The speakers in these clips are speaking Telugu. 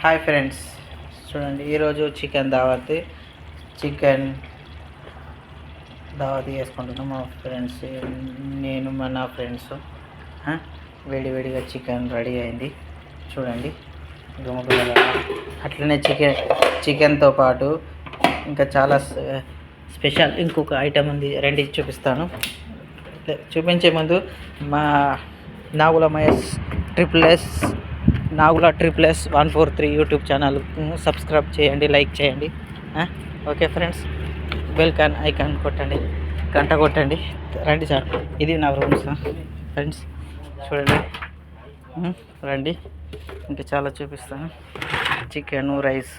హాయ్ ఫ్రెండ్స్, చూడండి ఈరోజు చికెన్ దావత్ చేసుకుంటున్నాం మా ఫ్రెండ్స్. నేను నా ఫ్రెండ్స్ వేడివేడిగా చికెన్ రెడీ అయింది చూడండి. గుమగుమలాగా అట్లనే చికెన్తో పాటు ఇంకా చాలా స్పెషల్ ఇంకొక ఐటమ్ ఉంది, రండి చూపిస్తాను. చూపించే ముందు మా నాగుల మహేష్ నాగుల 143 యూట్యూబ్ ఛానల్ సబ్స్క్రైబ్ చేయండి, లైక్ చేయండి. ఓకే ఫ్రెండ్స్, బెల్ ఐకాన్ కొట్టండి, గంట కొట్టండి. రండి సార్, ఇది నా రూమ్స్ ఫ్రెండ్స్. చూడండి, రండి ఇంకా చాలా చూపిస్తాను. చికెన్, రైస్,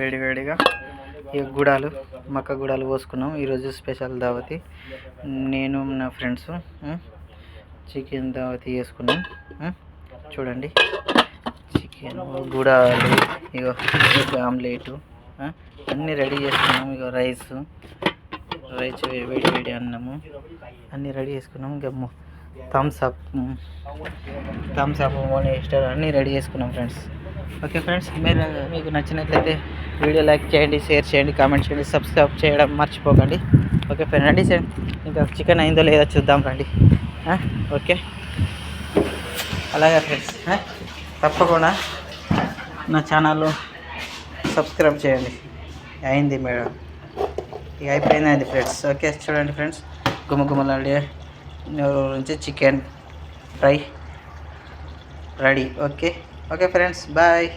వేడివేడిగా ఈ మక్క గుడాలు పోసుకున్నాం. ఈరోజు స్పెషల్ దావతి. నేను నా ఫ్రెండ్స్ చికెన్ దావతి చేసుకున్నాం. చూడండి, చికెన్, గుడాలు, ఇగో ఆమ్లెట్ అన్నీ రెడీ చేసుకున్నాము. ఇగో రైస్ వేడి అన్నము అన్నీ రెడీ చేసుకున్నాము. ఇంకా థమ్స్ అప్ మోనిస్టర్ అన్నీ రెడీ చేసుకున్నాం ఫ్రెండ్స్. ఓకే ఫ్రెండ్స్, మీకు నచ్చినట్లయితే వీడియో లైక్ చేయండి, షేర్ చేయండి, కామెంట్ చేయండి, సబ్స్క్రైబ్ చేయడం మర్చిపోకండి. ఓకే ఫ్రెండ్, రండి సార్, ఇంకా చికెన్ అయిందో లేదో చూద్దాం రండి. ఓకే, అలాగే ఫ్రెండ్స్, తప్పకుండా నా ఛానల్ సబ్స్క్రైబ్ చేయండి. అయింది మేడం, ఇక అయిపోయింది ఫ్రెండ్స్. ఓకే, చూడండి ఫ్రెండ్స్, గుమగుమలాడే నుంచి chicken fry ready. Okay friends, bye.